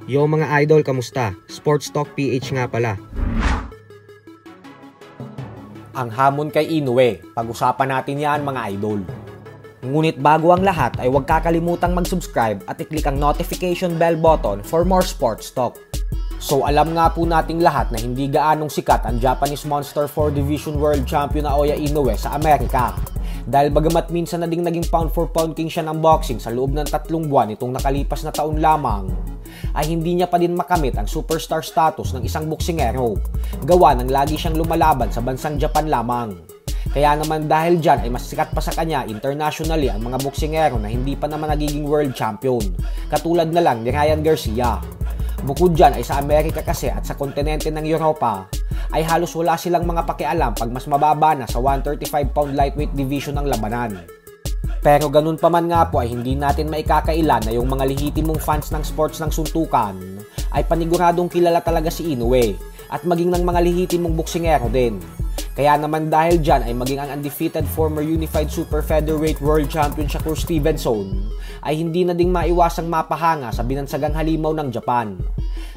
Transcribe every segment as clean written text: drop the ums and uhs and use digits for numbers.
Yo mga idol, kamusta? Sports Talk PH nga pala. Ang hamon kay Inoue, pag-usapan natin yan mga idol. Ngunit bago ang lahat ay huwag kakalimutang mag-subscribe at i-click ang notification bell button for more sports talk. So alam nga po nating lahat na hindi gaanong sikat ang Japanese Monster 4 Division World Champion Naoya Inoue sa Amerika. Dahil bagamat minsan na naging pound for pound king siya ng boxing sa loob ng 3 buwan itong nakalipas na taon lamang, ay hindi niya pa din makamit ang superstar status ng isang boksingero, gawa ng lagi siyang lumalaban sa bansang Japan lamang. Kaya naman dahil dyan ay mas sikat pa sa kanya internationally ang mga boksingero na hindi pa naman nagiging world champion, katulad na lang ni Ryan Garcia. Bukod dyan ay sa Amerika kasi at sa kontinente ng Europa, ay halos wala silang mga pakialam pag mas mababa na sa 135-pound lightweight division ng labanan. Pero ganun pa man nga po ay hindi natin maikakailan na yung mga lehitimong fans ng sports ng suntukan ay paniguradong kilala talaga si Inoue at maging ng mga lehitimong boksingero din. Kaya naman dahil dyan ay maging ang undefeated former Unified Super Featherweight World Champion Shakur Stevenson ay hindi na ding maiwasang mapahanga sa binansagang halimaw ng Japan.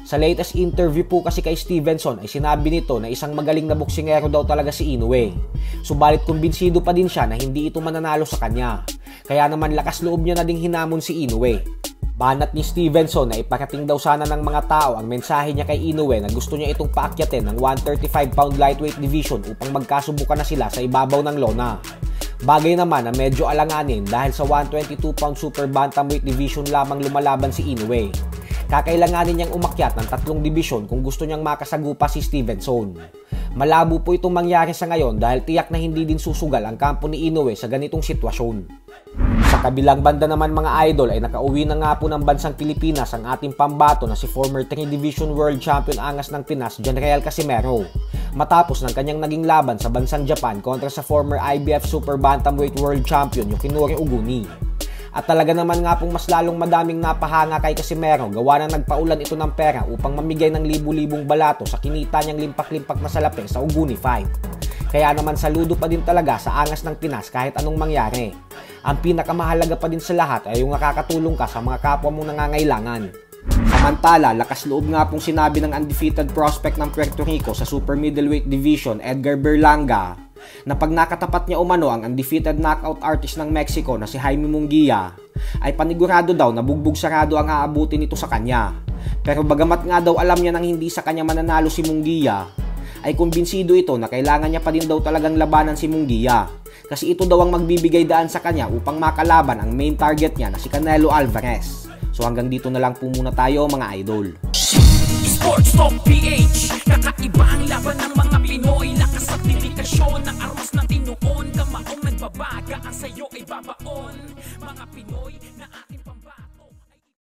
Sa latest interview po kasi kay Stevenson ay sinabi nito na isang magaling na boksingero daw talaga si Inoue. Subalit kumbinsido pa din siya na hindi ito mananalo sa kanya. Kaya naman lakas loob niya na ding hinamon si Inoue. Banat ni Stevenson na iparating daw sana ng mga tao ang mensahe niya kay Inoue na gusto niya itong paakyatin ng 135-pound lightweight division upang magkasubukan na sila sa ibabaw ng lona. Bagay naman na medyo alanganin dahil sa 122-pound super bantamweight division lamang lumalaban si Inoue. Kakailanganin niyang umakyat ng 3 dibisyon kung gusto niyang makasagupa si Stevenson. Malabo po itong mangyari sa ngayon dahil tiyak na hindi din susugal ang kampo ni Inoue sa ganitong sitwasyon. Sa kabilang banda naman mga idol ay nakauwi na nga po ng bansang Pilipinas ang ating pambato na si former 3 Division World Champion Angas ng Pinas, Janriel Casimero. Matapos ng kanyang naging laban sa bansang Japan kontra sa former IBF Super Bantamweight World Champion Yoshinori Oguni. At talaga naman nga pong mas lalong madaming napahanga kay Casimero gawa na nagpaulan ito ng pera upang mamigay ng libu-libong balato sa kinita niyang limpak-limpak na salapi sa Oguni fight. Kaya naman saludo pa din talaga sa angas ng Pinas kahit anong mangyari. Ang pinakamahalaga pa din sa lahat ay yung nakakatulong ka sa mga kapwa mong nangangailangan. Samantala, lakas loob nga pong sinabi ng undefeated prospect ng Puerto Rico sa super middleweight division, Edgar Berlanga, na pag nakatapat niya umano ang undefeated knockout artist ng Mexico na si Jaime Munguia, ay panigurado daw na bugbog sarado ang aabutin nito sa kanya. Pero bagamat nga daw alam niya nang hindi sa kanya mananalo si Munguia, ay kumbinsido ito na kailangan niya pa din daw talagang labanan si Munguia. Kasi ito daw ang magbibigay daan sa kanya upang makalaban ang main target niya na si Canelo Alvarez. So hanggang dito na lang po muna tayo mga idol. Sports Talk PH, kakaiba ang laban ng mga Pinoy. Lakas at dedikasyon ng armas na tinuon. Kamaong nagbabaga ang sayo ay babaon. Mga Pinoy na ating